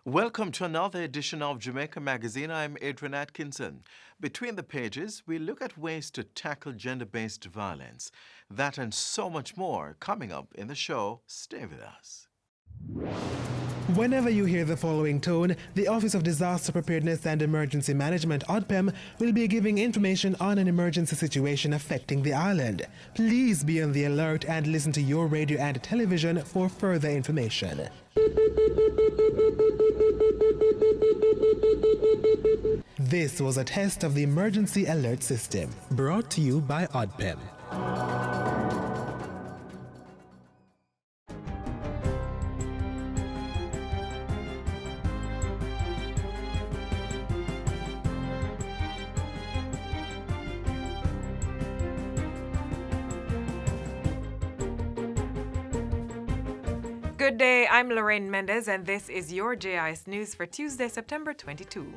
Welcome to another edition of Jamaica Magazine. I'm Adrian Atkinson. Between the pages, we look at ways to tackle gender-based violence. That and so much more coming up in the show. Stay with us. Whenever you hear the following tone, the Office of Disaster Preparedness and Emergency Management, ODPEM, will be giving information on an emergency situation affecting the island. Please be on the alert and listen to your radio and television for further information. This was a test of the emergency alert system, brought to you by ODPEM. Good day, I'm Lorraine Mendez, and this is your JIS News for Tuesday, September 22.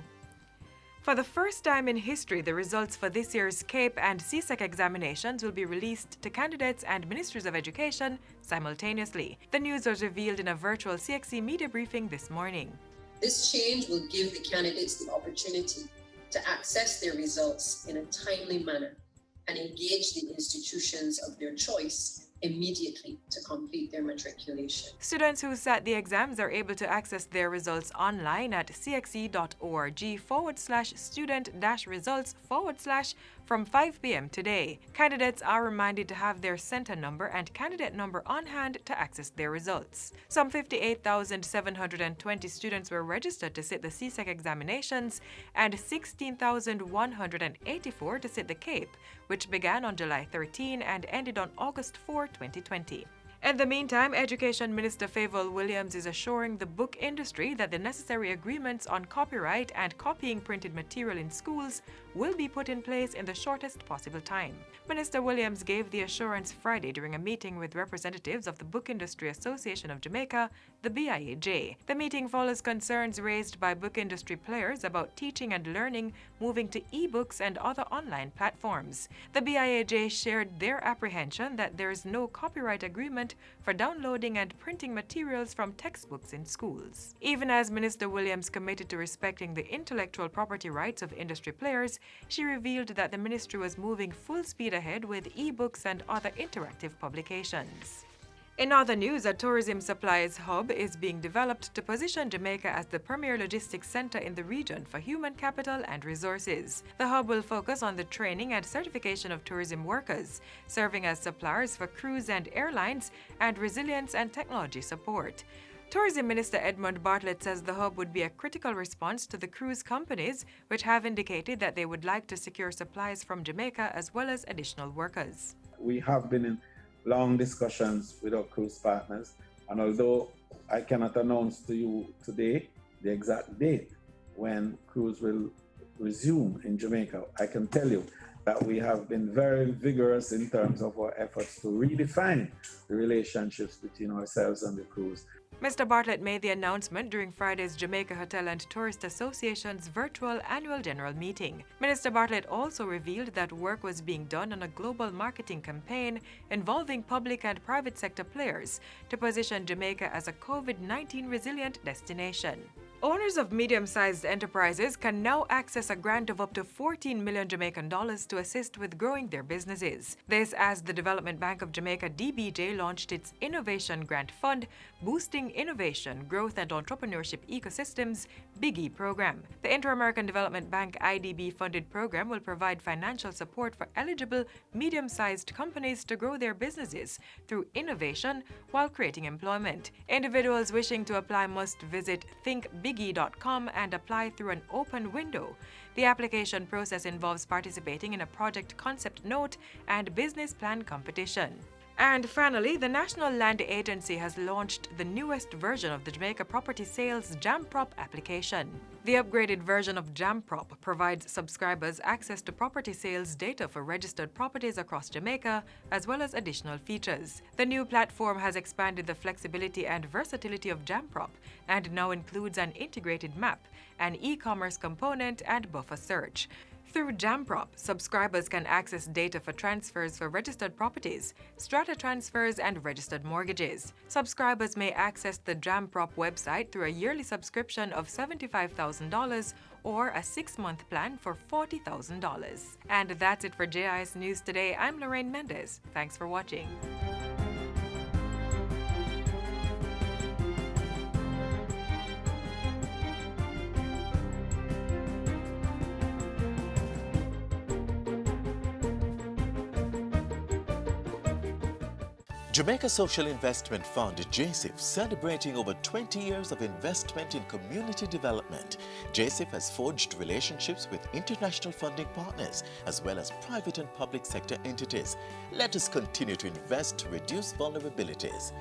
For the first time in history, the results for this year's CAPE and CSEC examinations will be released to candidates and ministries of education simultaneously. The news was revealed in a virtual CXC media briefing this morning. This change will give the candidates the opportunity to access their results in a timely manner and engage the institutions of their choice immediately to complete their matriculation. Students who sat the exams are able to access their results online at cxe.org/student-results/ from 5 p.m. today. Candidates are reminded to have their center number and candidate number on hand to access their results. Some 58,720 students were registered to sit the CSEC examinations and 16,184 to sit the CAPE, which began on July 13 and ended on August 4, 2020. In the meantime, Education Minister Favour Williams is assuring the book industry that the necessary agreements on copyright and copying printed material in schools will be put in place in the shortest possible time. Minister Williams gave the assurance Friday during a meeting with representatives of the Book Industry Association of Jamaica, the BIAJ. The meeting follows concerns raised by book industry players about teaching and learning moving to e-books and other online platforms. The BIAJ shared their apprehension that there is no copyright agreement for downloading and printing materials from textbooks in schools. Even as Minister Williams committed to respecting the intellectual property rights of industry players, she revealed that the ministry was moving full speed ahead with e-books and other interactive publications. In other news, a tourism supplies hub is being developed to position Jamaica as the premier logistics center in the region for human capital and resources. The hub will focus on the training and certification of tourism workers, serving as suppliers for cruise and airlines, and resilience and technology support. Tourism Minister Edmund Bartlett says the hub would be a critical response to the cruise companies, which have indicated that they would like to secure supplies from Jamaica as well as additional workers. We have been in long discussions with our cruise partners, and although I cannot announce to you today the exact date when cruise will resume in Jamaica, I can tell you that we have been very vigorous in terms of our efforts to redefine the relationships between ourselves and the cruise. Mr. Bartlett made the announcement during Friday's Jamaica Hotel and Tourist Association's virtual annual general meeting. Minister Bartlett also revealed that work was being done on a global marketing campaign involving public and private sector players to position Jamaica as a COVID-19 resilient destination. Owners of medium-sized enterprises can now access a grant of up to 14 million Jamaican dollars to assist with growing their businesses. This as the Development Bank of Jamaica (DBJ) launched its Innovation Grant Fund, Boosting Innovation, Growth and Entrepreneurship Ecosystems (BIGGI) program. The Inter-American Development Bank IDB-funded program will provide financial support for eligible medium-sized companies to grow their businesses through innovation while creating employment. Individuals wishing to apply must visit thinkbiggie.com and apply through an open window. The application process involves participating in a project concept note and business plan competition. And finally, the National Land Agency has launched the newest version of the Jamaica Property Sales JAMPROP application. The upgraded version of JAMPROP provides subscribers access to property sales data for registered properties across Jamaica, as well as additional features. The new platform has expanded the flexibility and versatility of JAMPROP and now includes an integrated map, an e-commerce component, and buffer search. Through JamProp, subscribers can access data for transfers for registered properties, strata transfers, and registered mortgages. Subscribers may access the JamProp website through a yearly subscription of $75,000 or a 6-month plan for $40,000. And that's it for JIS News Today. I'm Lorraine Mendez. Thanks for watching. Jamaica Social Investment Fund, JSIF, celebrating over 20 years of investment in community development. JSIF has forged relationships with international funding partners as well as private and public sector entities. Let us continue to invest to reduce vulnerabilities.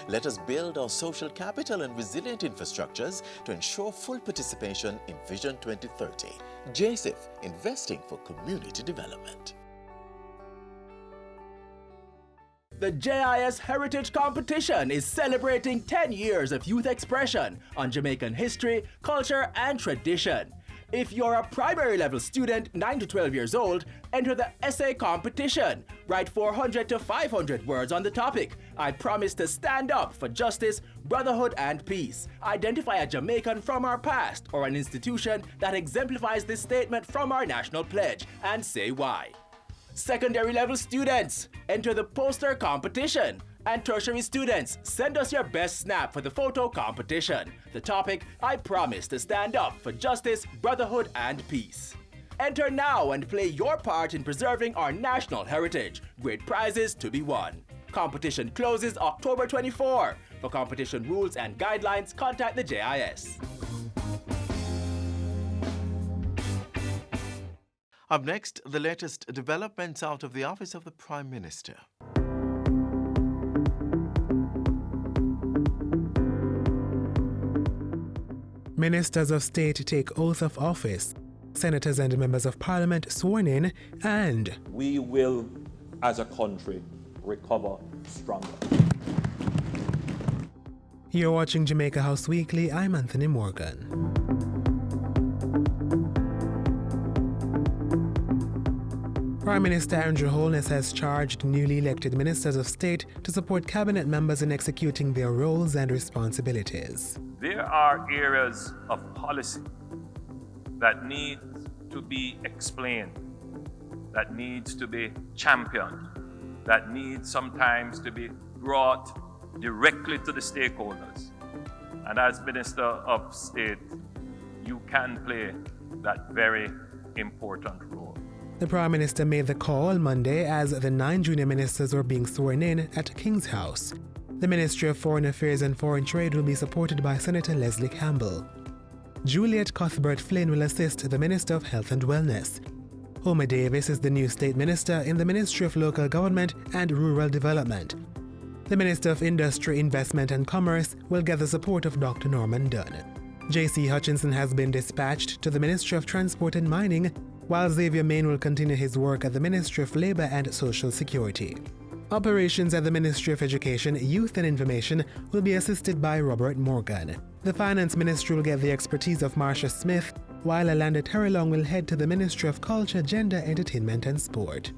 Let us build our social capital and resilient infrastructures to ensure full participation in Vision 2030. JSIF, investing for community development. The JIS Heritage Competition is celebrating 10 years of youth expression on Jamaican history, culture, and tradition. If you're a primary level student 9 to 12 years old, enter the essay competition. Write 400 to 500 words on the topic. I promise to stand up for justice, brotherhood, and peace. Identify a Jamaican from our past or an institution that exemplifies this statement from our national pledge and say why. Secondary level students, enter the poster competition. And tertiary students, send us your best snap for the photo competition. The topic, I promise to stand up for justice, brotherhood, and peace. Enter now and play your part in preserving our national heritage. Great prizes to be won. Competition closes October 24. For competition rules and guidelines, contact the JIS. Up next, the latest developments out of the Office of the Prime Minister. Ministers of State take oath of office. Senators and members of Parliament sworn in, and we will, as a country, recover stronger. You're watching Jamaica House Weekly. I'm Anthony Morgan. Prime Minister Andrew Holness has charged newly elected ministers of state to support cabinet members in executing their roles and responsibilities. There are areas of policy that need to be explained, that needs to be championed, that needs sometimes to be brought directly to the stakeholders. And as Minister of State, you can play that very important role. The Prime Minister made the call Monday as the 9 junior ministers were being sworn in at King's House. The Ministry of Foreign Affairs and Foreign Trade will be supported by Senator Leslie Campbell. Juliet Cuthbert-Flynn will assist the Minister of Health and Wellness. Homer Davis is the new State Minister in the Ministry of Local Government and Rural Development. The Minister of Industry, Investment and Commerce will get the support of Dr. Norman Dunn. J.C. Hutchinson has been dispatched to the Ministry of Transport and Mining, while Xavier Main will continue his work at the Ministry of Labour and Social Security. Operations at the Ministry of Education, Youth and Information will be assisted by Robert Morgan. The Finance Ministry will get the expertise of Marcia Smith, while Alanda Terrelong will head to the Ministry of Culture, Gender, Entertainment and Sport.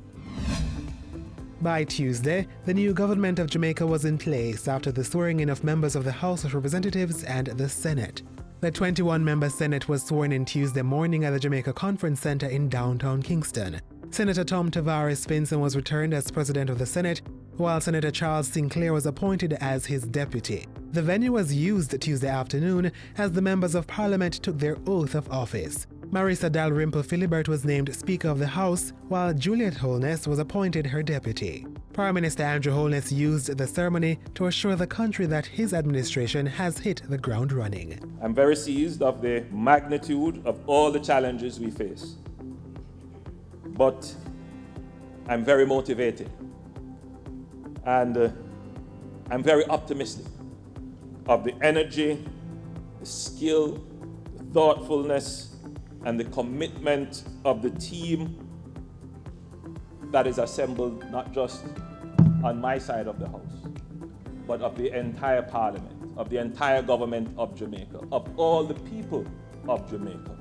By Tuesday, the new government of Jamaica was in place after the swearing-in of members of the House of Representatives and the Senate. The 21-member Senate was sworn in Tuesday morning at the Jamaica Conference Center in downtown Kingston. Senator Tom Tavares Finson was returned as President of the Senate, while Senator Charles Sinclair was appointed as his deputy. The venue was used Tuesday afternoon as the members of Parliament took their oath of office. Marisa Dalrymple Philibert was named Speaker of the House, while Juliet Holness was appointed her deputy. Prime Minister Andrew Holness used the ceremony to assure the country that his administration has hit the ground running. I'm very seized of the magnitude of all the challenges we face. But I'm very motivated. And I'm very optimistic of the energy, the skill, the thoughtfulness, and the commitment of the team that is assembled not just on my side of the house, but of the entire Parliament, of the entire government of Jamaica, of all the people of Jamaica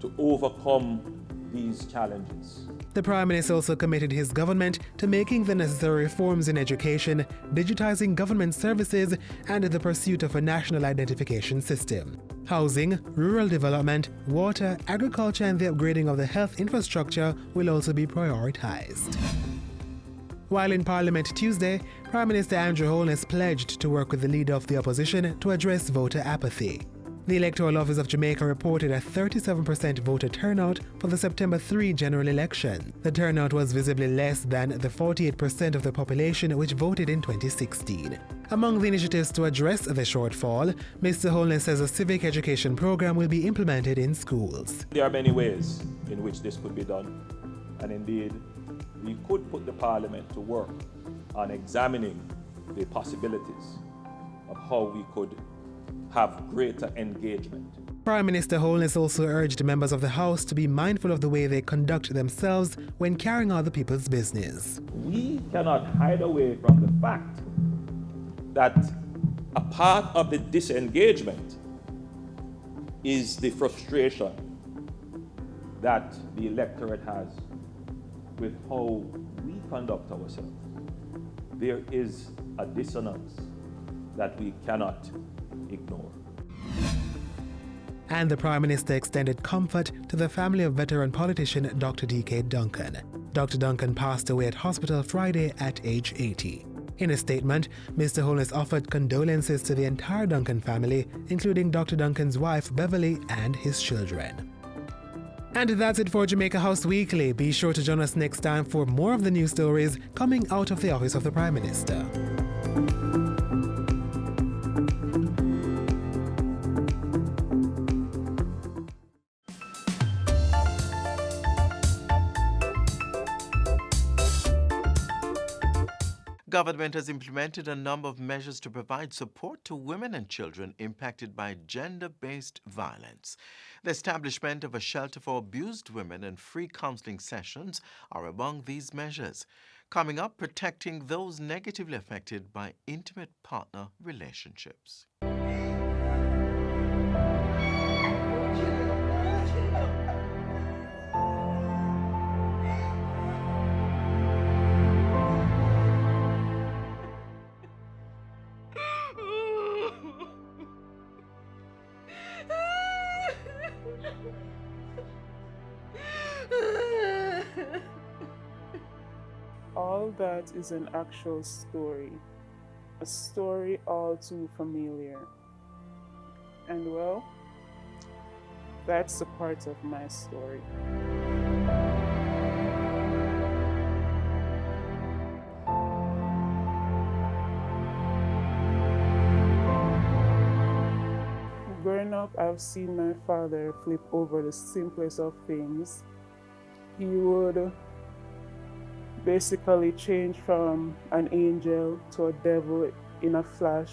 to overcome these challenges. The Prime Minister also committed his government to making the necessary reforms in education, digitizing government services, and the pursuit of a national identification system. Housing, rural development, water, agriculture, and the upgrading of the health infrastructure will also be prioritized. While in Parliament Tuesday, Prime Minister Andrew Holness pledged to work with the leader of the opposition to address voter apathy. The Electoral Office of Jamaica reported a 37% voter turnout for the September 3 general election. The turnout was visibly less than the 48% of the population which voted in 2016. Among the initiatives to address the shortfall, Mr. Holness says a civic education program will be implemented in schools. There are many ways in which this could be done, and indeed, we could put the Parliament to work on examining the possibilities of how we could have greater engagement. Prime Minister Holness also urged members of the House to be mindful of the way they conduct themselves when carrying out the people's business. We cannot hide away from the fact that a part of the disengagement is the frustration that the electorate has with how we conduct ourselves. There is a dissonance that we cannot ignore. And the Prime Minister extended comfort to the family of veteran politician Dr. D.K. Duncan. Dr. Duncan passed away at hospital Friday at age 80. In a statement, Mr. Holness offered condolences to the entire Duncan family, including Dr. Duncan's wife Beverly and his children. And that's it for Jamaica House Weekly. Be sure to join us next time for more of the news stories coming out of the office of the Prime Minister. Government has implemented a number of measures to provide support to women and children impacted by gender-based violence. The establishment of a shelter for abused women and free counseling sessions are among these measures. Coming up, protecting those negatively affected by intimate partner relationships. All that is an actual story, a story all too familiar. And well, that's a part of my story. Growing up, I've seen my father flip over the simplest of things. He would basically change from an angel to a devil in a flash.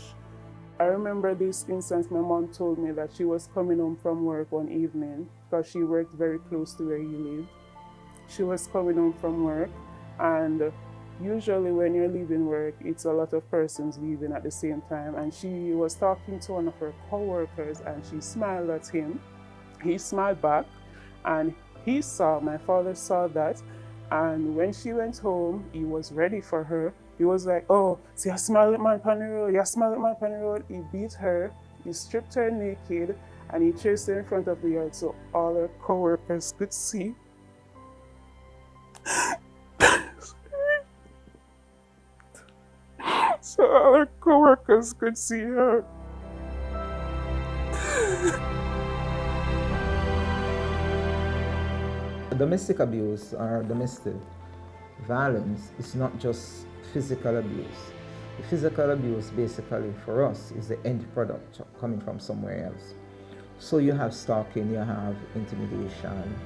I remember this instance. My mom told me that she was coming home from work one evening because she worked very close to where he lived. She was coming home from work, and usually when you're leaving work, it's a lot of persons leaving at the same time, and she was talking to one of her co-workers and she smiled at him. He smiled back, and my father saw that. And when she went home, he was ready for her. He was like, "Oh, see, I smile at my panny road. Yeah, smile at my panny road." He beat her, he stripped her naked, and he chased her in front of the yard so all her co-workers could see. So all her co-workers could see her. Domestic abuse or domestic violence is not just physical abuse. The physical abuse basically for us is the end product coming from somewhere else. So you have stalking, you have intimidation,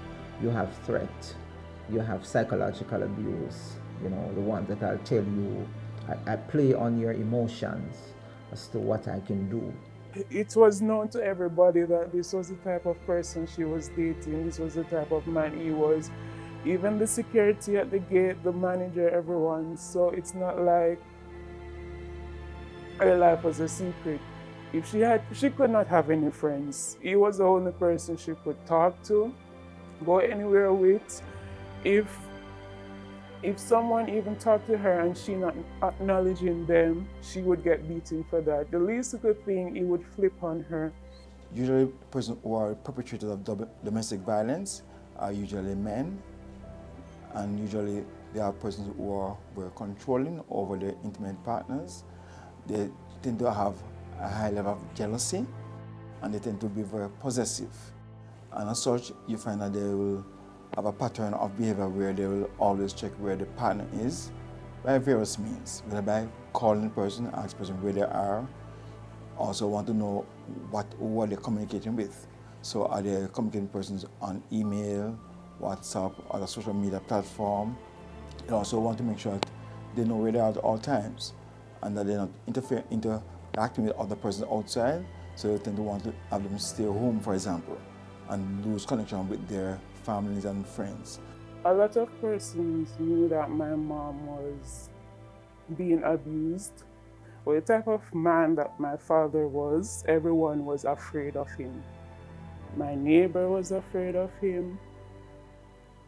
you have threat, you have psychological abuse, the ones that I'll tell you, I play on your emotions as to what I can do. It was known to everybody that this was the type of person she was dating. This was the type of man he was. Even the security at the gate, the manager, everyone. So it's not like her life was a secret. She could not have any friends. He was the only person she could talk to, go anywhere with. If someone even talked to her and she not acknowledging them, she would get beaten for that. The least good thing, he would flip on her. Usually, persons who are perpetrators of domestic violence are usually men, and usually they are persons who were controlling over their intimate partners. They tend to have a high level of jealousy, and they tend to be very possessive. And as such, you find that they will have a pattern of behavior where they will always check where the partner is by various means, whether by calling the person, ask the person where they are, also want to know who are they communicating with. So are they communicating persons on email, WhatsApp, other social media platform? They also want to make sure that they know where they are at all times and that they're not interacting with other persons outside. So they tend to want to have them stay home, for example, and lose connection with their families and friends. A lot of persons knew that my mom was being abused. Well, the type of man that my father was, everyone was afraid of him. My neighbor was afraid of him.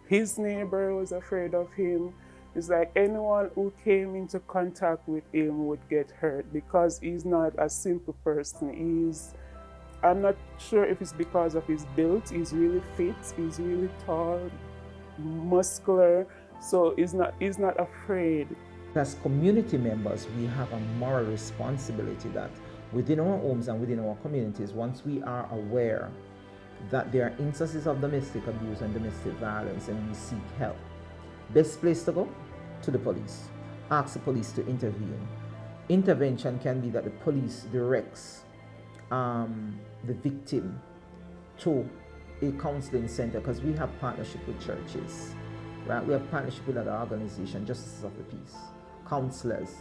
His neighbor was afraid of him. It's like anyone who came into contact with him would get hurt because he's not a simple person. I'm not sure if it's because of his build. He's really fit, he's really tall, muscular, so he's not afraid. As community members, we have a moral responsibility that within our homes and within our communities, once we are aware that there are instances of domestic abuse and domestic violence and we seek help, best place to go? To the police. Ask the police to intervene. Intervention can be that the police directs the victim to a counseling center, because we have partnership with churches, right? We have partnership with other organizations, Justices of the Peace, counselors.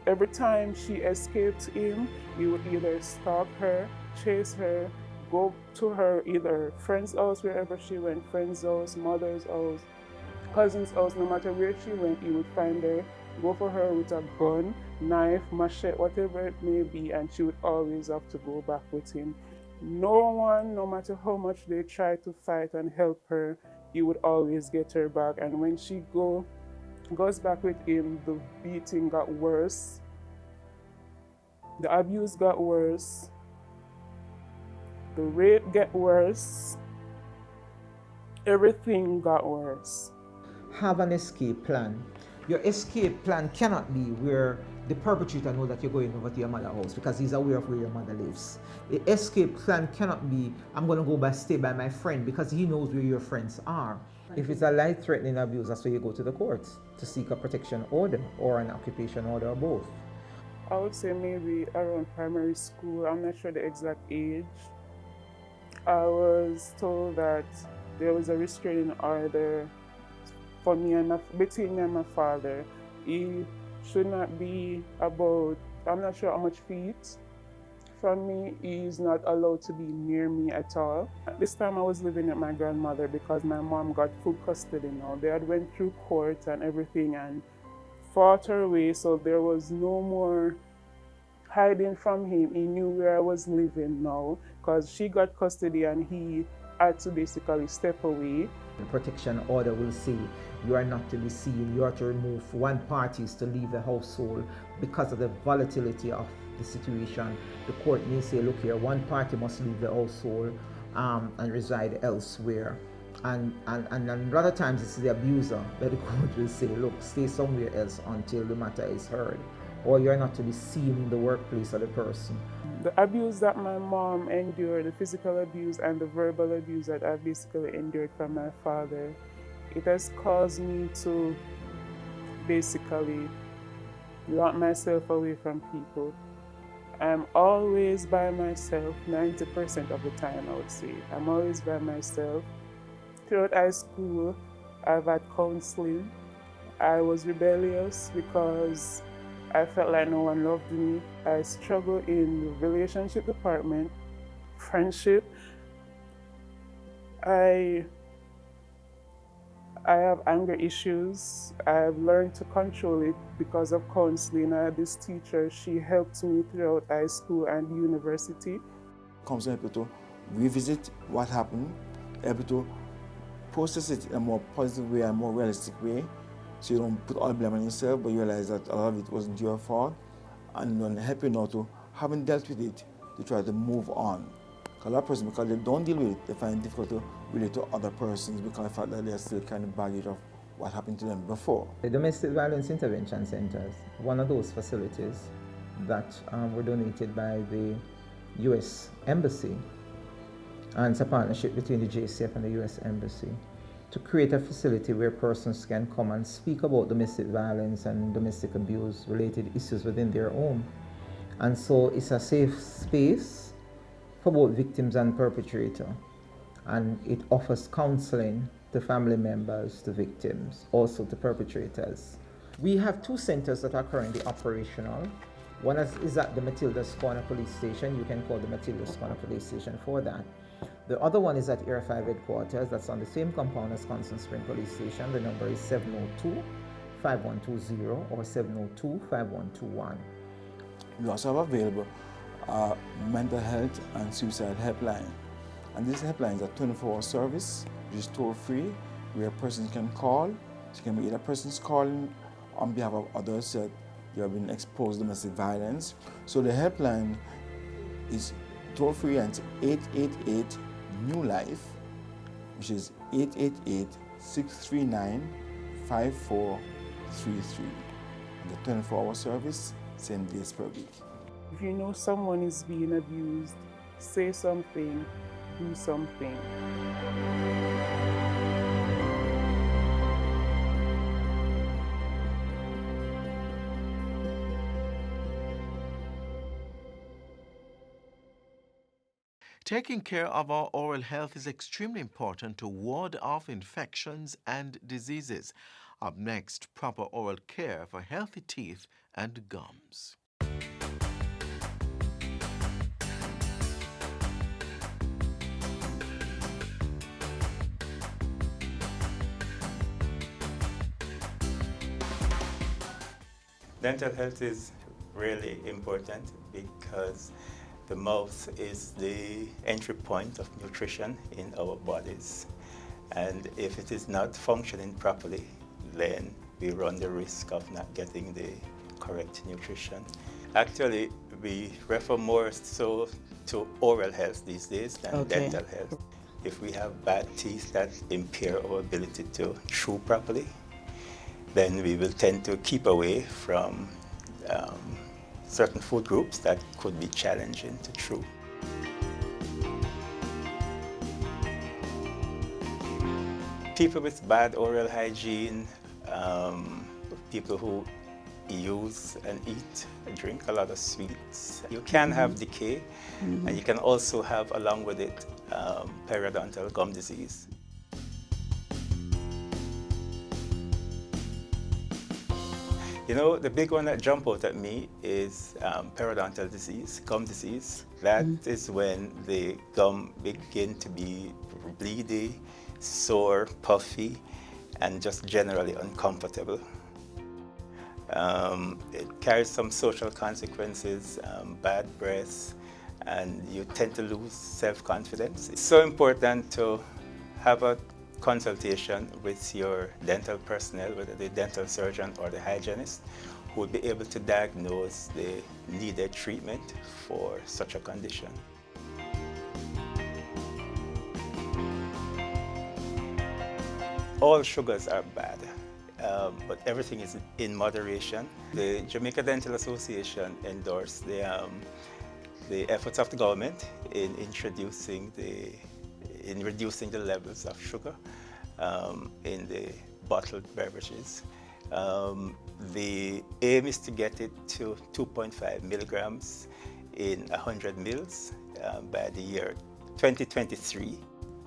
Every time she escaped him, he would either stalk her, chase her, go to her either friend's house, wherever she went, friend's house, mother's house, cousin's house, no matter where she went, he would find her, go for her with a gun, knife, machete, whatever it may be, and she would always have to go back with him. No one, no matter how much they try to fight and help her, he would always get her back. And when she goes back with him, the beating got worse, the abuse got worse, the rape got worse, everything got worse. Have an escape plan. Your escape plan cannot be where the perpetrator knows that you're going over to your mother's house because he's aware of where your mother lives. The escape plan cannot be, I'm going to go stay by my friend because he knows where your friends are. If it's a life-threatening abuse, that's where you go to the courts to seek a protection order or an occupation order or both. I would say maybe around primary school. I'm not sure the exact age. I was told that there was a restraining order for between me and my father. He should not be about, I'm not sure how much feet from me. He's not allowed to be near me at all. At this time I was living with my grandmother because my mom got full custody now. They had went through court and everything and fought her way, so there was no more hiding from him. He knew where I was living now because she got custody and he had to basically step away. The protection order will say you are not to be seen, you are to remove one party is to leave the household because of the volatility of the situation. The court may say, look here, one party must leave the household and reside elsewhere. And a lot of times it's the abuser that the court will say, look, stay somewhere else until the matter is heard. Or you're not to be seen in the workplace of the person. The abuse that my mom endured, the physical abuse and the verbal abuse that I basically endured from my father, it has caused me to basically lock myself away from people. I'm always by myself, 90% of the time I would say. I'm always by myself. Throughout high school, I've had counseling. I was rebellious because I felt like no one loved me. I struggled in the relationship department, friendship. I I have anger issues. I've learned to control it because of counseling. I had this teacher, she helped me throughout high school and university. Counseling able to revisit what happened, able to process it in a more positive way, a more realistic way, so you don't put all the blame on yourself, but you realize that a lot of it wasn't your fault, and then help you now to, having dealt with it, to try to move on. Because that person, because they don't deal with it, they find it difficult to relate to other persons because of the fact that they're still kind of baggage of what happened to them before. The Domestic Violence Intervention Centers, one of those facilities that were donated by the U.S. Embassy, and it's a partnership between the JCF and the U.S. Embassy, to create a facility where persons can come and speak about domestic violence and domestic abuse related issues within their home. And so it's a safe space for both victims and perpetrator. And it offers counseling to family members, to victims, also to perpetrators. We have 2 centers that are currently operational. One is at the Matilda's Corner Police Station. You can call the Matilda's Corner Police Station for that. The other one is at Air 5 headquarters. That's on the same compound as Constant Spring Police Station. The number is 702-5120 or 702-5121. We also have available mental health and suicide helpline. And this helpline is a 24-hour service, which is toll-free, where a person can call. So it can be either persons calling on behalf of others that they have been exposed to domestic violence. So the helpline is toll-free, and it's 888-NEW-LIFE, which is 888-639-5433. And the 24-hour service, 7 days per week. If you know someone is being abused, say something, do something. Taking care of our oral health is extremely important to ward off infections and diseases. Up next, proper oral care for healthy teeth and gums. Dental health is really important because the mouth is the entry point of nutrition in our bodies. And if it is not functioning properly, then we run the risk of not getting the correct nutrition. Actually, we refer more so to oral health these days than dental health. If we have bad teeth that impair our ability to chew properly, then we will tend to keep away from certain food groups that could be challenging to chew. People with bad oral hygiene, people who use and eat and drink a lot of sweets, you can have decay, and you can also have, along with it, periodontal gum disease. You know, the big one that jump out at me is periodontal disease, gum disease. That is when the gum begin to be bleedy, sore, puffy, and just generally uncomfortable. It carries some social consequences, bad breath, and you tend to lose self-confidence. It's so important to have a consultation with your dental personnel, whether the dental surgeon or the hygienist, who will be able to diagnose the needed treatment for such a condition. All sugars are bad, but everything is in moderation. The Jamaica Dental Association endorsed the efforts of the government in reducing the levels of sugar in the bottled beverages. The aim is to get it to 2.5 milligrams in 100 mils by the year 2023.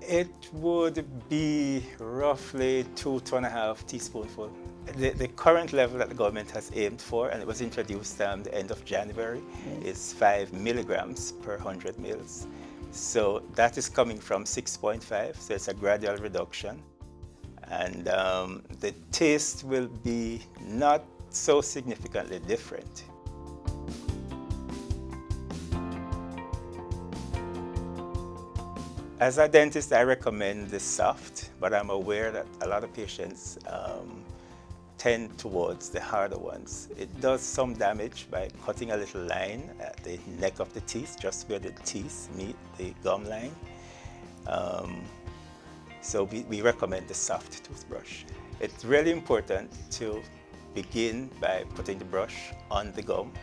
It would be roughly 2.5 teaspoonful. The current level that the government has aimed for, and it was introduced at the end of January, is 5 milligrams per 100 mils. So that is coming from 6.5, so it's a gradual reduction. And the taste will be not so significantly different. As a dentist, I recommend the soft, but I'm aware that a lot of patients tend towards the harder ones. It does some damage by cutting a little line at the neck of the teeth, just where the teeth meet the gum line. So we recommend the soft toothbrush. It's really important to begin by putting the brush on the gum.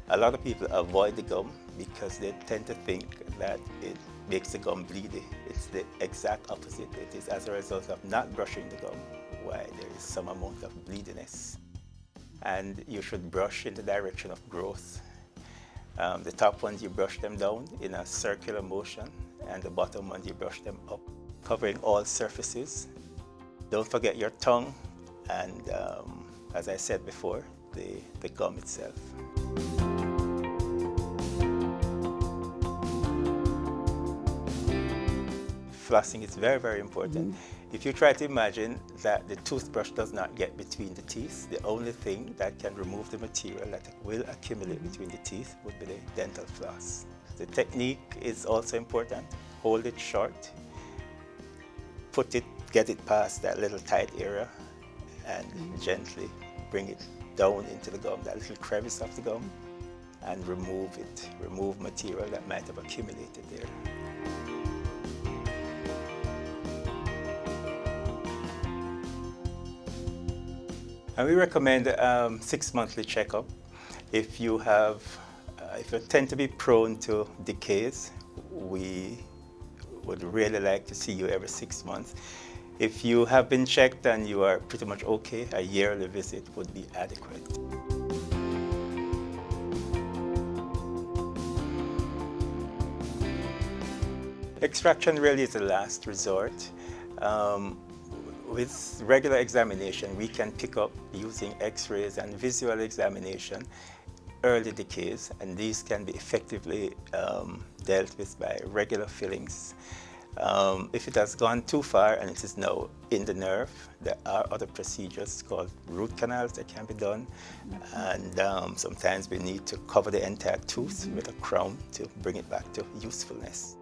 A lot of people avoid the gum because they tend to think that it makes the gum bleedy. It's the exact opposite. It is as a result of not brushing the gum why there is some amount of bleediness. And you should brush in the direction of growth. The top ones, you brush them down in a circular motion, and the bottom ones, you brush them up, covering all surfaces. Don't forget your tongue, and as I said before, the gum itself. Flossing is very, very important. If you try to imagine that the toothbrush does not get between the teeth, the only thing that can remove the material that will accumulate between the teeth would be the dental floss. The technique is also important. Hold it short, get it past that little tight area, and gently bring it down into the gum, that little crevice of the gum, and remove it. Remove material that might have accumulated there. And we recommend 6 monthly checkup. If you tend to be prone to decays, we would really like to see you every 6 months. If you have been checked and you are pretty much okay, a yearly visit would be adequate. Extraction really is the last resort. With regular examination, we can pick up using x-rays and visual examination early decays, and these can be effectively dealt with by regular fillings. If it has gone too far and it is now in the nerve, there are other procedures called root canals that can be done, and sometimes we need to cover the entire tooth with a crown to bring it back to usefulness.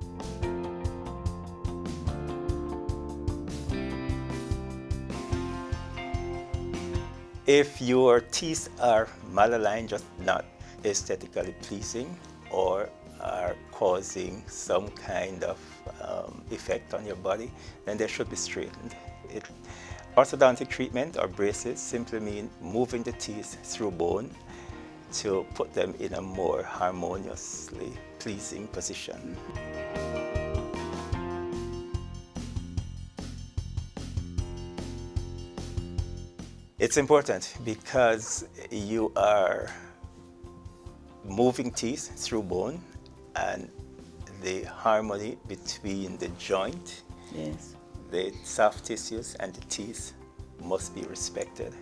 If your teeth are malaligned, just not aesthetically pleasing, or are causing some kind of effect on your body, then they should be straightened. Orthodontic treatment or braces simply mean moving the teeth through bone to put them in a more harmoniously pleasing position. It's important because you are moving teeth through bone, and the harmony between the joint, the soft tissues, and the teeth must be respected.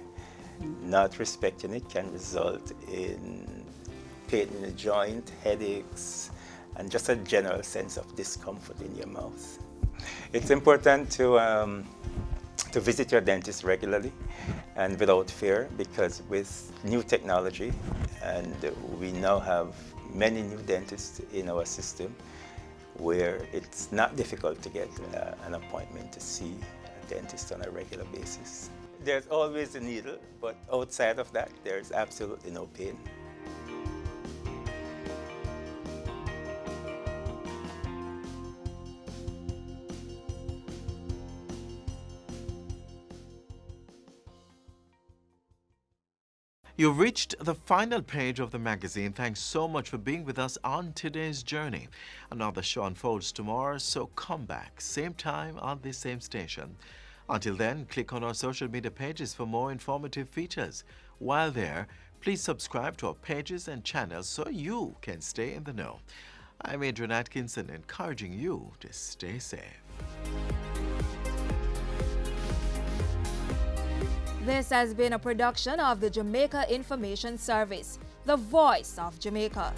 Not respecting it can result in pain in the joint, headaches, and just a general sense of discomfort in your mouth. It's important to visit your dentist regularly and without fear, because with new technology, and we now have many new dentists in our system, where it's not difficult to get an appointment to see a dentist on a regular basis. There's always a needle, but outside of that, there's absolutely no pain. You've reached the final page of the magazine. Thanks so much for being with us on today's journey. Another show unfolds tomorrow, so come back, same time on this same station. Until then, click on our social media pages for more informative features. While there, please subscribe to our pages and channels so you can stay in the know. I'm Adrian Atkinson, encouraging you to stay safe. This has been a production of the Jamaica Information Service, the voice of Jamaica.